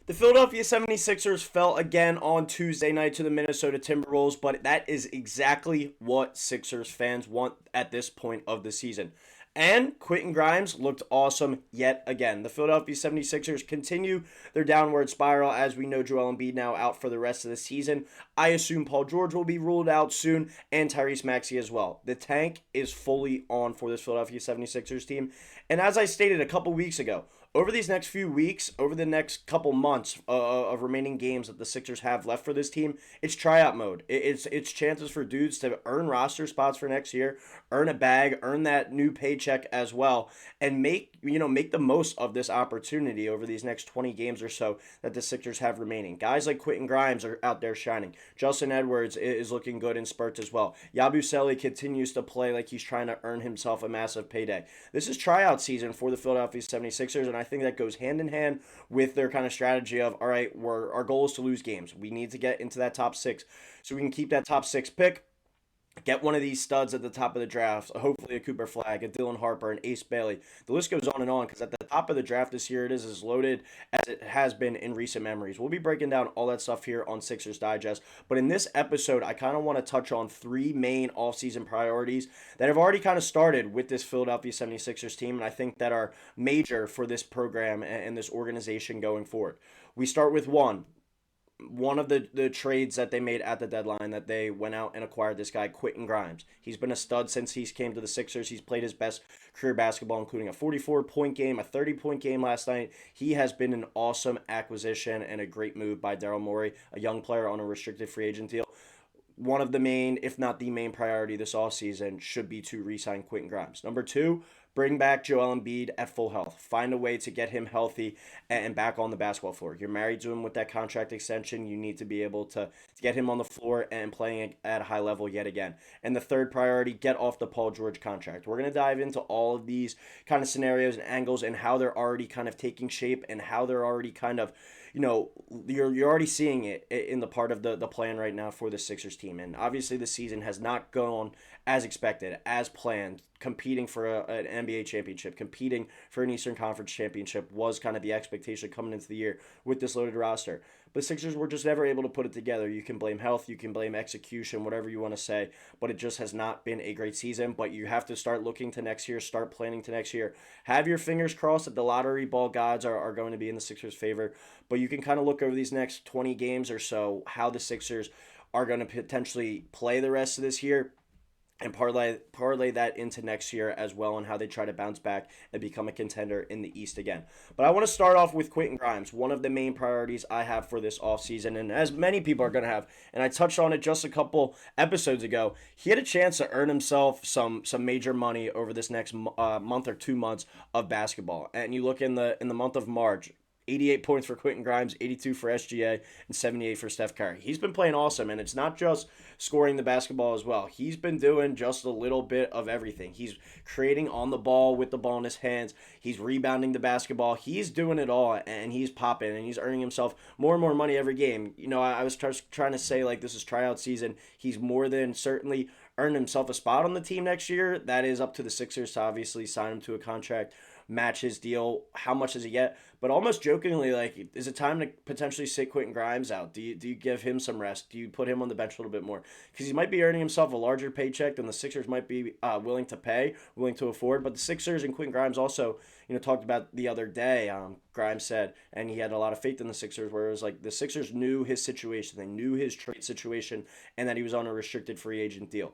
The Philadelphia 76ers fell again on Tuesday night to the Minnesota Timberwolves, but that is exactly what Sixers fans want at this point of the season. And Quentin Grimes looked awesome yet again. The Philadelphia 76ers continue their downward spiral as we know Joel Embiid now out for the rest of the season. I assume Paul George will be ruled out soon and Tyrese Maxey as well. The tank is fully on for this Philadelphia 76ers team. And as I stated a couple weeks ago, over these next few weeks, over the next couple months of remaining games that the Sixers have left for this team, it's tryout mode. It's chances for dudes to earn roster spots for next year, earn a bag, earn that new paycheck as well, and make the most of this opportunity over these next 20 games or so that the Sixers have remaining. Guys like Quentin Grimes are out there shining. Justin Edwards is looking good in spurts as well. Yabusele continues to play like he's trying to earn himself a massive payday. This is tryout season for the Philadelphia 76ers, and I think that goes hand in hand with their kind of strategy of, all right, our goal is to lose games. We need to get into that top six so we can keep that top six pick. Get one of these studs at the top of the draft, hopefully a Cooper Flagg, a Dylan Harper, an Ace Bailey. The list goes on and on because at the top of the draft this year, it is as loaded as it has been in recent memories. We'll be breaking down all that stuff here on Sixers Digest. But in this episode, I kind of want to touch on three main offseason priorities that have already kind of started with this Philadelphia 76ers team, and I think that are major for this program and this organization going forward. We start with one of the trades that they made at the deadline, that they went out and acquired this guy, Quentin Grimes. He's been a stud since he came to the Sixers. He's played his best career basketball, including a 44-point game, a 30-point game last night. He has been an awesome acquisition and a great move by Daryl Morey, a young player on a restricted free agent deal. One of the main, if not the main priority this offseason should be to re-sign Quentin Grimes. Number two, bring back Joel Embiid at full health. Find a way to get him healthy and back on the basketball floor. You're married to him with that contract extension. You need to be able to get him on the floor and playing at a high level yet again. And the third priority, get off the Paul George contract. We're going to dive into all of these kind of scenarios and angles and how they're already kind of taking shape and how they're already kind of, you're already seeing it in the part of the plan right now for the Sixers team. And obviously the season has not gone as expected, as planned. Competing for an NBA championship, competing for an Eastern Conference championship was kind of the expectation coming into the year with this loaded roster. But Sixers were just never able to put it together. You can blame health, you can blame execution, whatever you want to say, but it just has not been a great season. But you have to start looking to next year, start planning to next year. Have your fingers crossed that the lottery ball gods are going to be in the Sixers' favor. But you can kind of look over these next 20 games or so, how the Sixers are going to potentially play the rest of this year and parlay that into next year as well, and how they try to bounce back and become a contender in the East again. But I want to start off with Quentin Grimes, one of the main priorities I have for this offseason, and as many people are going to have, and I touched on it just a couple episodes ago. He had a chance to earn himself some major money over this next month or 2 months of basketball. And you look in the month of March, 88 points for Quentin Grimes, 82 for SGA, and 78 for Steph Curry. He's been playing awesome, and it's not just scoring the basketball as well. He's been doing just a little bit of everything. He's creating on the ball with the ball in his hands. He's rebounding the basketball. He's doing it all, and he's popping, and he's earning himself more and more money every game. I was trying to say, like, this is tryout season. He's more than certainly earned himself a spot on the team next year. That is up to the Sixers to obviously sign him to a contract, match his deal. How much does he get? But almost jokingly, like, is it time to potentially sit Quentin Grimes out? Do you give him some rest? Do you put him on the bench a little bit more? Because he might be earning himself a larger paycheck than the Sixers might be willing to pay, willing to afford. But the Sixers and Quentin Grimes also, talked about the other day. Grimes said, and he had a lot of faith in the Sixers, where it was like the Sixers knew his situation, they knew his trade situation, and that he was on a restricted free agent deal.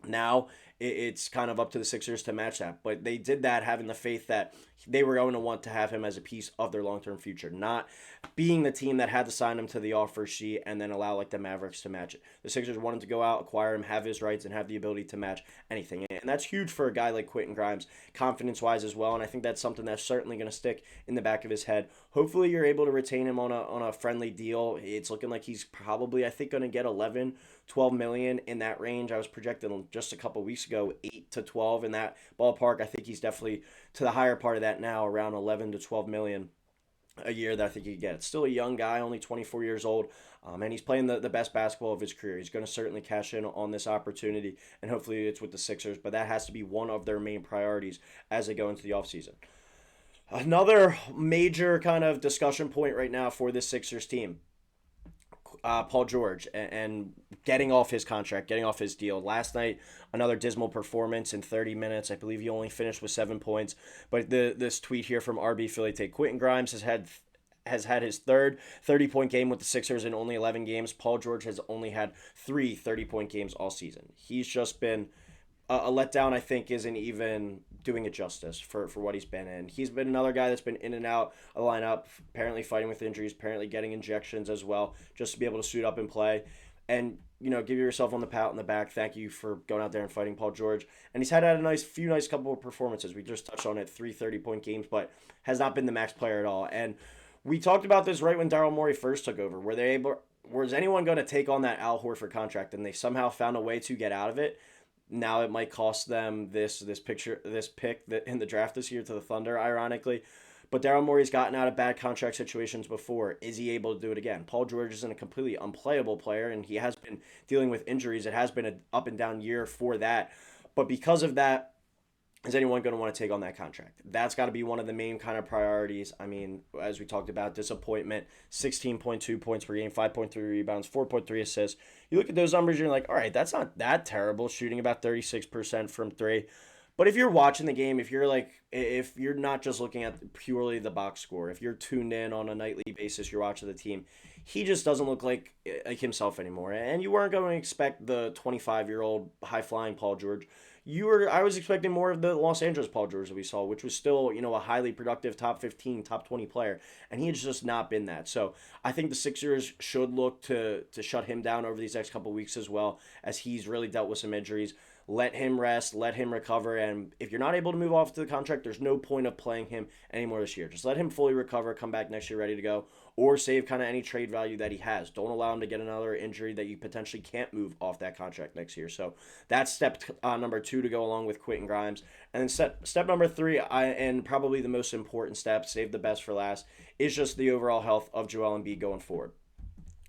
Now it's kind of up to the Sixers to match that. But they did that having the faith that they were going to want to have him as a piece of their long-term future, not being the team that had to sign him to the offer sheet and then allow like the Mavericks to match it. The Sixers wanted to go out, acquire him, have his rights, and have the ability to match anything. And that's huge for a guy like Quentin Grimes, confidence-wise as well. And I think that's something that's certainly going to stick in the back of his head. Hopefully you're able to retain him on a friendly deal. It's looking like he's probably, I think, going to get 11, 12 million in that range. I was projecting just a couple weeks ago 8 to 12 in that ballpark. I think he's definitely to the higher part of that now, around 11 to 12 million a year that I think he could get. It's still a young guy, only 24 years old, and he's playing the best basketball of his career. He's going to certainly cash in on this opportunity, and hopefully it's with the Sixers, but that has to be one of their main priorities as they go into the offseason. Another major kind of discussion point right now for this Sixers team, Paul George and getting off his contract, getting off his deal. Last night, another dismal performance in 30 minutes. I believe he only finished with 7 points. But this tweet here from RB Philly Take: Quentin Grimes has had his third 30-point game with the Sixers in only 11 games. Paul George has only had three 30-point games all season. He's just been a letdown. I think isn't even doing it justice for what he's been in. He's been another guy that's been in and out of the lineup, apparently fighting with injuries, apparently getting injections as well, just to be able to suit up and play. And give yourself on the pat on the back. Thank you for going out there and fighting Paul George. And he's had a nice couple of performances. We just touched on it, 30-point games, but has not been the max player at all. And we talked about this right when Daryl Morey first took over. Was anyone going to take on that Al Horford contract, and they somehow found a way to get out of it? Now it might cost them this pick that in the draft this year to the Thunder, ironically. But Daryl Morey's gotten out of bad contract situations before. Is he able to do it again? Paul George isn't a completely unplayable player, and he has been dealing with injuries. It has been an up and down year for that. But because of that, is anyone going to want to take on that contract? That's got to be one of the main kind of priorities. I mean, as we talked about, disappointment, 16.2 points per game, 5.3 rebounds, 4.3 assists. You look at those numbers, you're like, all right, that's not that terrible, shooting about 36% from three. But if you're watching the game, if you're not just looking at purely the box score, if you're tuned in on a nightly basis, you're watching the team, he just doesn't look like himself anymore. And you weren't going to expect the 25-year-old high-flying Paul George. I was expecting more of the Los Angeles Paul George that we saw, which was still, a highly productive top 15, top 20 player, and he has just not been that. So I think the Sixers should look to shut him down over these next couple of weeks as well, as he's really dealt with some injuries. Let him rest, let him recover, and if you're not able to move off to the contract, there's no point of playing him anymore this year. Just let him fully recover, come back next year ready to go, or save kind of any trade value that he has. Don't allow him to get another injury that you potentially can't move off that contract next year. So that's step number two to go along with Quentin Grimes. And then step number three, and probably the most important step, save the best for last, is just the overall health of Joel Embiid going forward.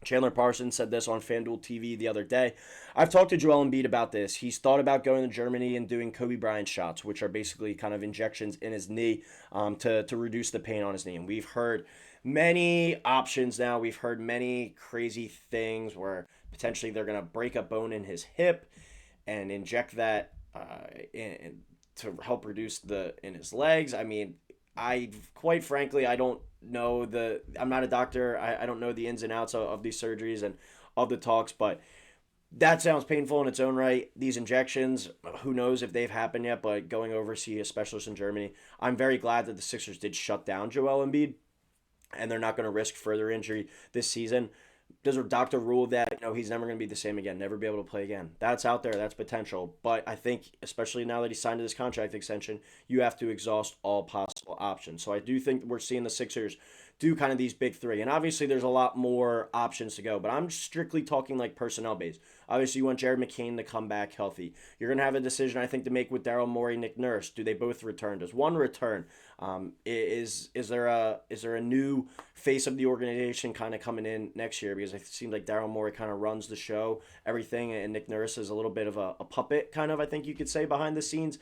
Chandler Parsons said this on FanDuel TV the other day. I've talked to Joel Embiid about this. He's thought about going to Germany and doing Kobe Bryant shots, which are basically kind of injections in his knee to reduce the pain on his knee. And we've heard many options now. We've heard many crazy things where potentially they're going to break a bone in his hip and inject that to help reduce in his legs. I mean, quite frankly, I don't know I'm not a doctor. I don't know the ins and outs of these surgeries and of the talks, but that sounds painful in its own right. These injections, who knows if they've happened yet, but going over see a specialist in Germany. I'm very glad that the Sixers did shut down Joel Embiid, and they're not going to risk further injury this season. Does a doctor rule that he's never going to be the same again, never be able to play again? That's out there, that's potential. But I think, especially now that he signed this contract extension, you have to exhaust all possible options. So I do think we're seeing the Sixers do kind of these big three. And obviously there's a lot more options to go, but I'm strictly talking like personnel based. Obviously you want Jared McCain to come back healthy. You're going to have a decision, I think, to make with Daryl Morey, Nick Nurse. Do they both return? Does one return? Is there a new face of the organization kind of coming in next year? Because it seems like Daryl Morey kind of runs the show, everything, and Nick Nurse is a little bit of a puppet, kind of, I think you could say, behind the scenes.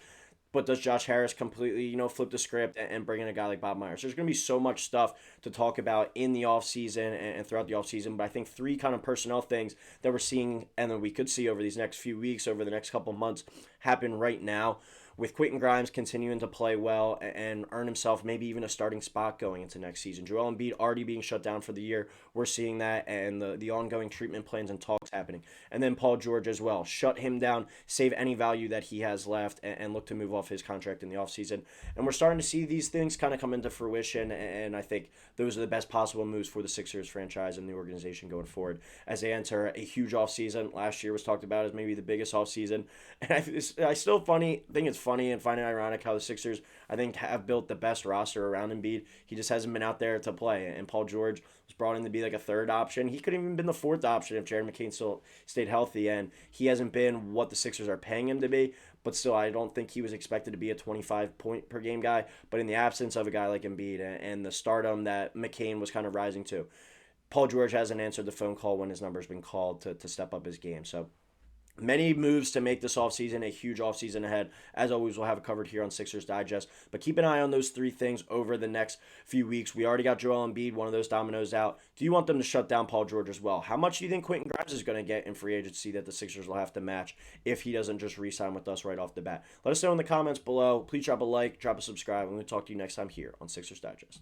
But does Josh Harris completely, flip the script and bring in a guy like Bob Myers? There's going to be so much stuff to talk about in the offseason and throughout the offseason. But I think three kind of personnel things that we're seeing and that we could see over these next few weeks, over the next couple months, happen right now, with Quentin Grimes continuing to play well and earn himself maybe even a starting spot going into next season. Joel Embiid already being shut down for the year. We're seeing that, and the ongoing treatment plans and talks happening. And then Paul George as well. Shut him down, save any value that he has left, and look to move off his contract in the offseason. And we're starting to see these things kind of come into fruition, and I think those are the best possible moves for the Sixers franchise and the organization going forward as they enter a huge offseason. Last year was talked about as maybe the biggest offseason. And I still think it's funny and find it ironic how the Sixers, I think, have built the best roster around Embiid. He just hasn't been out there to play. And Paul George was brought in to be like a third option. He could have even been the fourth option if Jared McCain still stayed healthy. And he hasn't been what the Sixers are paying him to be. But still, I don't think he was expected to be a 25-point per game guy. But in the absence of a guy like Embiid and the stardom that McCain was kind of rising to, Paul George hasn't answered the phone call when his number's been called to step up his game. So Many moves to make this offseason a huge offseason ahead. As always, we'll have it covered here on Sixers Digest. But keep an eye on those three things over the next few weeks. We already got Joel Embiid, one of those dominoes out. Do you want them to shut down Paul George as well? How much do you think Quentin Grimes is going to get in free agency that the Sixers will have to match if he doesn't just re-sign with us right off the bat? Let us know in the comments below. Please drop a like, drop a subscribe, and we'll talk to you next time here on Sixers Digest.